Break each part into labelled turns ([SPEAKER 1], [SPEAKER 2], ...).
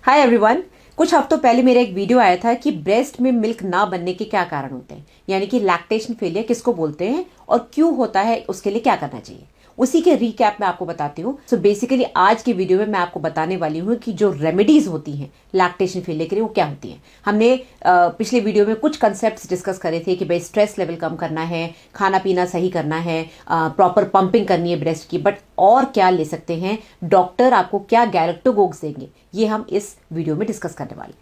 [SPEAKER 1] Hi everyone. कुछ हफ्तों पहले मेरा एक वीडियो आया था कि ब्रेस्ट में मिल्क ना बनने के क्या कारण होते हैं, यानी कि लैक्टेशन फेलियर किसको बोलते हैं और क्यों होता है, उसके लिए क्या करना चाहिए। उसी के रीकैप में आपको बताती हूँ। सो बेसिकली आज की वीडियो में मैं आपको बताने वाली हूँ कि जो रेमेडीज होती हैं लैक्टेशन फेलियर के लिए वो क्या होती हैं। हमने पिछले वीडियो में कुछ कंसेप्ट्स डिस्कस करे थे कि भाई स्ट्रेस लेवल कम करना है, खाना पीना सही करना है, प्रॉपर पंपिंग करनी है ब्रेस्ट की, बट और क्या ले सकते हैं, डॉक्टर आपको क्या गैलेक्टोगोग्स देंगे, ये हम इस वीडियो में डिस्कस करने वाले हैं।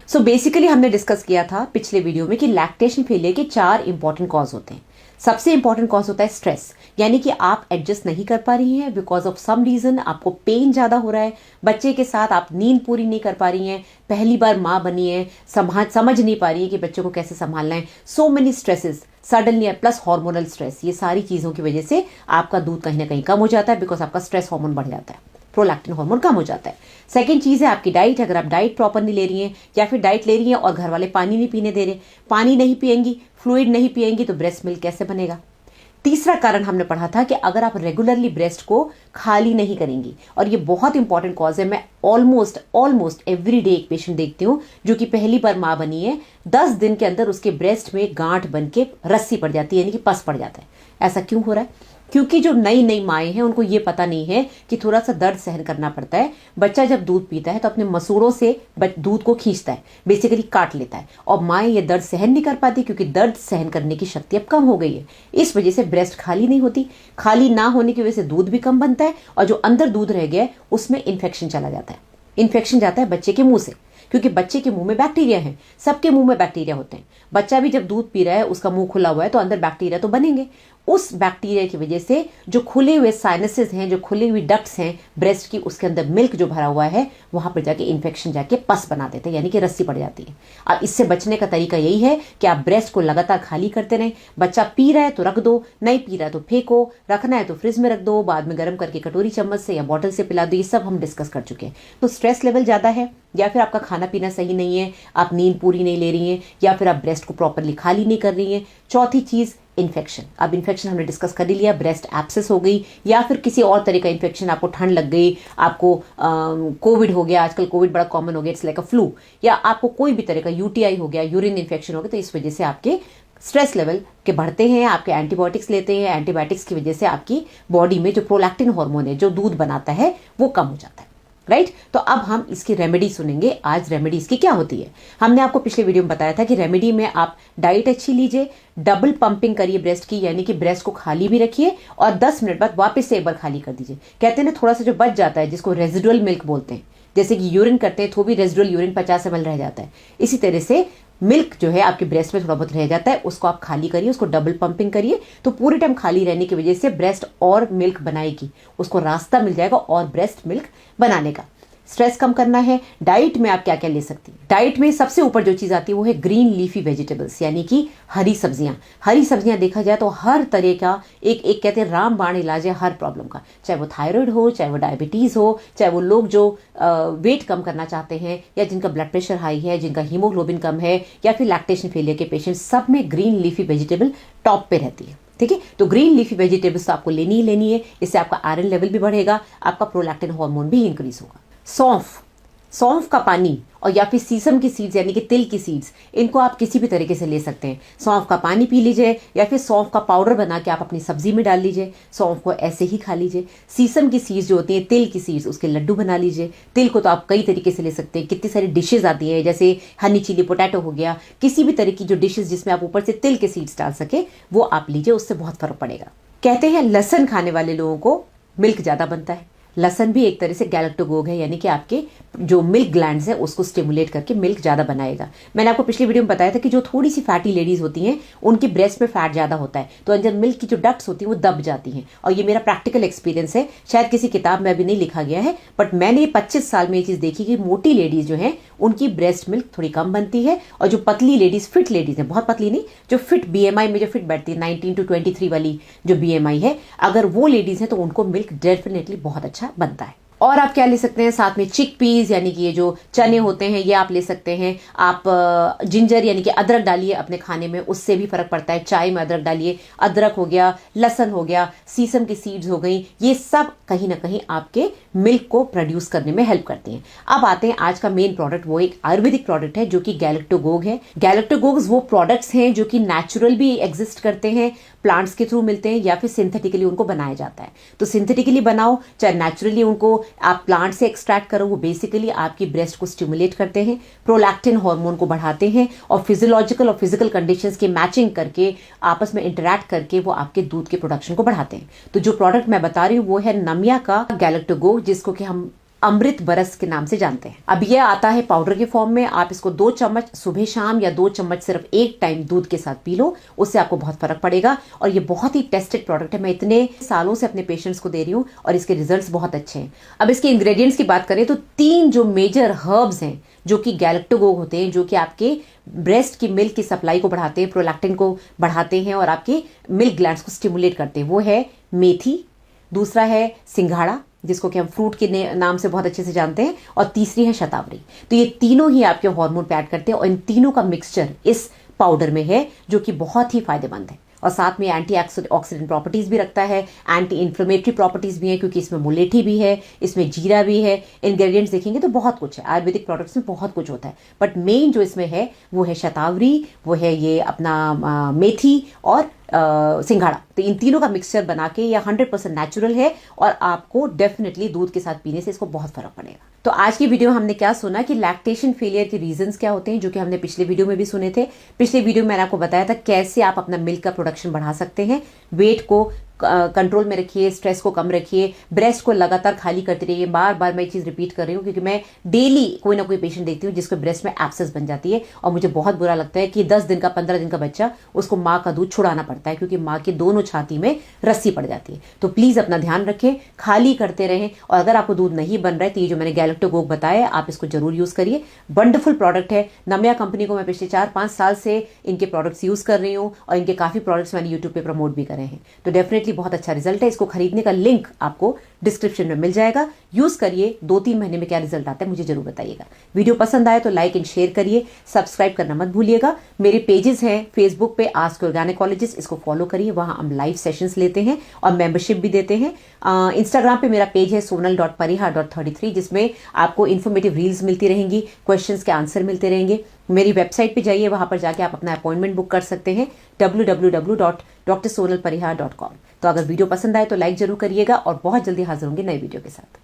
[SPEAKER 1] सो बेसिकली हमने डिस्कस किया था पिछले वीडियो में कि लैक्टेशन फेलियर के 4 इंपॉर्टेंट कॉज होते हैं। सबसे इंपॉर्टेंट कॉज होता है स्ट्रेस, यानी कि आप एडजस्ट नहीं कर पा रही हैं बिकॉज ऑफ सम रीजन, आपको पेन ज्यादा हो रहा है, बच्चे के साथ आप नींद पूरी नहीं कर पा रही हैं, पहली बार माँ बनी है, समझ नहीं पा रही है कि बच्चों को कैसे संभालना है, so many stresses suddenly, plus hormonal stress, ये सारी चीजों की वजह से आपका दूध कहीं ना कहीं कम हो जाता है बिकॉज आपका स्ट्रेस हार्मोन बढ़ जाता है, प्रोलैक्टिन हार्मोन कम हो जाता है। सेकंड चीज है आपकी डाइट। अगर आप डाइट प्रॉपर नहीं ले रही हैं या फिर डाइट ले रही हैं और घर वाले पानी नहीं पीने दे रहे, पानी नहीं पिएंगी, फ्लूइड नहीं पिएंगी, तो ब्रेस्ट मिल्क कैसे बनेगा। तीसरा कारण हमने पढ़ा था कि अगर आप रेगुलरली ब्रेस्ट को खाली नहीं करेंगी, और ये बहुत इंपॉर्टेंट कॉज है, मैं ऑलमोस्ट एवरी डे एक पेशेंट देखती हूँ जो कि पहली बार माँ बनी है, 10 दिन के अंदर उसके ब्रेस्ट में गांठ बन के रस्सी पड़ जाती है, यानी कि पस पड़ जाता है। ऐसा क्यों हो रहा है? क्योंकि जो नई माएँ हैं उनको ये पता नहीं है कि थोड़ा सा दर्द सहन करना पड़ता है। बच्चा जब दूध पीता है तो अपने मसूड़ों से दूध को खींचता है, बेसिकली काट लेता है, और माएँ ये दर्द सहन नहीं कर पाती क्योंकि दर्द सहन करने की शक्ति अब कम हो गई है। इस वजह से ब्रेस्ट खाली नहीं होती, खाली ना होने की वजह से दूध भी कम बनता है, और जो अंदर दूध रह गया है उसमें इन्फेक्शन चला जाता है। इन्फेक्शन जाता है बच्चे के मुंह से, क्योंकि बच्चे के मुंह में बैक्टीरिया है, सबके मुंह में बैक्टीरिया होते हैं। बच्चा भी जब दूध पी रहा है, उसका मुंह खुला हुआ है, तो अंदर बैक्टीरिया तो बनेंगे। उस बैक्टीरिया की वजह से जो खुले हुए साइनसेस हैं, जो खुली हुई डक्ट्स हैं ब्रेस्ट की, उसके अंदर मिल्क जो भरा हुआ है वहां पर जाके इन्फेक्शन जाके पस बना देते हैं, यानी कि रस्सी पड़ जाती है। अब इससे बचने का तरीका यही है कि आप ब्रेस्ट को लगातार खाली करते रहें। बच्चा पी रहा है तो रख दो, नहीं पी रहा है तो फेंको, रखना है तो फ्रिज में रख दो, बाद में गर्म करके कटोरी चम्मच से या बॉटल से पिला दो। ये सब हम डिस्कस कर चुके हैं। तो स्ट्रेस लेवल ज्यादा है, या फिर आपका खाना पीना सही नहीं है, आप नींद पूरी नहीं ले रही हैं, या फिर आप ब्रेस्ट को प्रॉपरली खाली नहीं कर रही हैं। चौथी चीज इन्फेक्शन। अब इन्फेक्शन हमने डिस्कस कर ही लिया, ब्रेस्ट एब्सेस हो गई या फिर किसी और तरह का इन्फेक्शन, आपको ठंड लग गई, आपको कोविड हो गया, आजकल कोविड बड़ा कॉमन हो गया, इट्स लाइक अ फ्लू, या आपको कोई भी तरह का यूटीआई हो गया, यूरिन इन्फेक्शन हो गया, तो इस वजह से आपके स्ट्रेस लेवल के बढ़ते हैं, आपके एंटीबायोटिक्स लेते हैं, एंटीबायोटिक्स की वजह से आपकी बॉडी में जो प्रोलैक्टिन हार्मोन है जो दूध बनाता है वो कम हो जाता है, राइट। तो अब हम इसकी रेमेडी सुनेंगे। आज रेमेडी इसकी क्या होती है। हमने आपको पिछले वीडियो में बताया था कि रेमेडी में आप डाइट अच्छी लीजिए, डबल पंपिंग करिए ब्रेस्ट की, यानी कि ब्रेस्ट को खाली भी रखिए और 10 मिनट बाद वापस से एक बार खाली कर दीजिए। कहते हैं ना, थोड़ा सा जो बच जाता है जिसको रेजिडुअल मिल्क बोलते हैं, जैसे कि यूरिन करते हैं तो भी रेजिडुअल यूरिन 50 ml रह जाता है, इसी तरह से मिल्क जो है आपके ब्रेस्ट में थोड़ा बहुत रह जाता है, उसको आप खाली करिए, उसको डबल पंपिंग करिए। तो पूरे टाइम खाली रहने की वजह से ब्रेस्ट और मिल्क बनाएगी, उसको रास्ता मिल जाएगा और ब्रेस्ट मिल्क बनाने का। स्ट्रेस कम करना है, डाइट में आप क्या क्या ले सकती हैं। डाइट में सबसे ऊपर जो चीज आती है वो है ग्रीन लीफी वेजिटेबल्स, यानी कि हरी सब्जियां। हरी सब्जियां देखा जाए तो हर तरह का एक कहते हैं रामबाण इलाज है हर प्रॉब्लम का, चाहे वो थायराइड हो, चाहे वो डायबिटीज हो, चाहे वो लोग जो वेट कम करना चाहते हैं, या जिनका ब्लड प्रेशर हाई है, जिनका हीमोग्लोबिन कम है, या फिर लैक्टेशन फेलियर के पेशेंट, सब में ग्रीन लीफी वेजिटेबल टॉप पे रहती है। ठीक है, तो ग्रीन लीफी वेजिटेबल्स तो आपको लेनी ही लेनी है, इससे आपका आयरन लेवल भी बढ़ेगा, आपका प्रोलैक्टिन हार्मोन भी इंक्रीज होगा। सौंफ का पानी और या फिर सीसम की सीड्स, यानी कि तिल की सीड्स, इनको आप किसी भी तरीके से ले सकते हैं। सौंफ का पानी पी लीजिए, या फिर सौंफ का पाउडर बना के आप अपनी सब्जी में डाल लीजिए, सौंफ को ऐसे ही खा लीजिए। सीसम की सीड्स जो होती हैं, तिल की सीड्स, उसके लड्डू बना लीजिए। तिल को तो आप कई तरीके से ले सकते हैं, कितनी सारी डिशेज आती है, जैसे हनी चिली पोटैटो हो गया, किसी भी तरह की जो डिशेज जिसमें आप ऊपर से तिल के सीड्स डाल सके वो आप लीजिए, उससे बहुत फर्क पड़ेगा। कहते हैं लहसुन खाने वाले लोगों को मिल्क ज्यादा बनता है, लहसन भी एक तरह से गैलेक्टोगोग है, यानी कि आपके जो मिल्क ग्लैंड्स है उसको स्टिमुलेट करके मिल्क ज्यादा बनाएगा। मैंने आपको पिछली वीडियो में बताया था कि जो थोड़ी सी फैटी लेडीज होती हैं उनकी ब्रेस्ट में फैट ज्यादा होता है, तो अंदर मिल्क की जो डक्ट्स होती हैं वो दब जाती हैं। और ये मेरा प्रैक्टिकल एक्सपीरियंस है, शायद किसी किताब में अभी नहीं लिखा गया है, बट मैंने 25 साल में ये चीज देखी कि मोटी लेडीज जो है उनकी ब्रेस्ट मिल्क थोड़ी कम बनती है, और जो पतली लेडीज, फिट लेडीज है, बहुत पतली नहीं, जो फिट बीएमआई में जो फिट बैठती है 19 to 23 वाली जो बीएमआई है, अगर वो लेडीज है तो उनको मिल्क डेफिनेटली बहुत अच्छा बनता है। और आप क्या ले सकते हैं साथ में, चिक पीस यानी कि ये जो चने होते हैं ये आप ले सकते हैं। आप जिंजर यानी कि अदरक डालिए अपने खाने में, उससे भी फर्क पड़ता है। चाय में अदरक डालिए, अदरक हो गया, लहसुन हो गया, सीसम की सीड्स हो गई, ये सब कहीं ना कहीं आपके मिल्क को प्रोड्यूस करने में हेल्प करती हैं। अब आते हैं आज का मेन प्रोडक्ट, वो एक आयुर्वेदिक प्रोडक्ट है जो कि गैलेक्टोगोग है। गैलेक्टोगोग्स वो प्रोडक्ट्स हैं जो कि नेचुरल भी एग्जिस्ट करते हैं, प्लांट्स के थ्रू मिलते हैं, या फिर सिंथेटिकली उनको बनाया जाता है। तो सिंथेटिकली बनाओ चाहे नेचुरली उनको आप प्लांट से एक्सट्रैक्ट करो, वो बेसिकली आपकी ब्रेस्ट को स्टिमुलेट करते हैं, प्रोलैक्टिन हार्मोन को बढ़ाते हैं, और फिजियोलॉजिकल और फिजिकल कंडीशंस की मैचिंग करके आपस में इंटरैक्ट करके वो आपके दूध के प्रोडक्शन को बढ़ाते हैं। तो जो प्रोडक्ट मैं बता रही हूँ वो है नमिया का गैलेक्टोगोग, जिसको कि हम अमृत बरस के नाम से जानते हैं। अब ये आता है पाउडर के फॉर्म में। आप इसको 2 चम्मच सुबह शाम या 2 चम्मच सिर्फ एक टाइम दूध के साथ पी लो, उससे आपको बहुत फर्क पड़ेगा। और ये बहुत ही टेस्टेड प्रोडक्ट है, मैं इतने सालों से अपने पेशेंट्स को दे रही हूँ और इसके रिजल्ट्स बहुत अच्छे हैं। अब इसके इंग्रेडिएंट्स की बात करें तो 3 जो मेजर हर्ब्स हैं जो कि गैलेक्टोगोग होते हैं, जो कि आपके ब्रेस्ट की मिल्क की सप्लाई को बढ़ाते हैं, प्रोलैक्टिन को बढ़ाते हैं और आपके मिल्क ग्लैंड्स को स्टिमुलेट करते हैं, वो है मेथी, दूसरा है सिंघाड़ा जिसको कि हम फ्रूट के नाम से बहुत अच्छे से जानते हैं, और तीसरी है शतावरी। तो ये तीनों ही आपके हार्मोन पे ऐड करते हैं, और इन तीनों का मिक्सचर इस पाउडर में है जो कि बहुत ही फायदेमंद है। और साथ में एंटी ऑक्सीडेंट प्रॉपर्टीज भी रखता है, एंटी इन्फ्लेमेटरी प्रॉपर्टीज भी है, क्योंकि इसमें मुलेठी भी है, इसमें जीरा भी है। इंग्रेडिएंट्स देखेंगे तो बहुत कुछ है, आयुर्वेदिक प्रोडक्ट्स में बहुत कुछ होता है, बट मेन जो इसमें है वो है शतावरी, वो है ये अपना मेथी और सिंघाड़ा। तो इन तीनों का मिक्सचर बना के यह 100% नेचुरल है, और आपको डेफिनेटली दूध के साथ पीने से इसको बहुत फर्क पड़ेगा। तो आज की वीडियो में हमने क्या सुना कि लैक्टेशन फेलियर के रीजंस क्या होते हैं, जो कि हमने पिछले वीडियो में भी सुने थे। पिछले वीडियो में मैंने आपको बताया था कैसे आप अपना मिल्क का प्रोडक्शन बढ़ा सकते हैं, वेट को कंट्रोल में रखिए, स्ट्रेस को कम रखिए, ब्रेस्ट को लगातार खाली करते रहिए। बार बार मैं ये चीज रिपीट कर रही हूँ क्योंकि मैं डेली कोई ना कोई पेशेंट देखती हूँ जिसको ब्रेस्ट में एब्सेस बन जाती है, और मुझे बहुत बुरा लगता है कि 10 दिन का 15 दिन का बच्चा, उसको माँ का दूध छुड़ाना पड़ता है क्योंकि माँ की दोनों छाती में रस्सी पड़ जाती है। तो प्लीज अपना ध्यान रखें, खाली करते रहें, और अगर आपको दूध नहीं बन रहा है तो ये जो मैंने गैलेक्टोगोग बताया आप इसको जरूर यूज करिए। वंडरफुल प्रोडक्ट है। नमिया कंपनी को मैं पिछले 4-5 साल से इनके प्रोडक्ट्स यूज कर रही हूँ, और इनके काफी प्रोडक्ट्स मैंने यूट्यूब पे प्रमोट भी करे हैं। तो डेफिनेटली बहुत अच्छा रिजल्ट है। इसको खरीदने का लिंक आपको डिस्क्रिप्शन में मिल जाएगा, यूज करिए। 2-3 महीने में क्या रिजल्ट आता है मुझे जरूर बताइएगा। वीडियो पसंद आए तो लाइक एंड शेयर करिए, सब्सक्राइब करना मत भूलिएगा। मेरे पेजेस हैं फेसबुक पे आस्क योर गायनेकोलॉजिस्ट, इसको फॉलो करिए, वहां हम लाइव सेशंस लेते हैं और मेंबरशिप भी देते हैं। इंस्टाग्राम पे मेरा पेज है sonal.pariha.33, जिसमें आपको इन्फॉर्मेटिव रील्स मिलती रहेंगी, क्वेश्चंस के आंसर मिलते रहेंगे। मेरी वेबसाइट पे जाइए, वहां पर जाके आप अपना अपॉइंटमेंट बुक कर सकते हैं www.drsonalpariha.com। तो अगर वीडियो पसंद आए तो लाइक जरूर करिएगा, और बहुत जल्दी हाजिर होंगे नए वीडियो के साथ।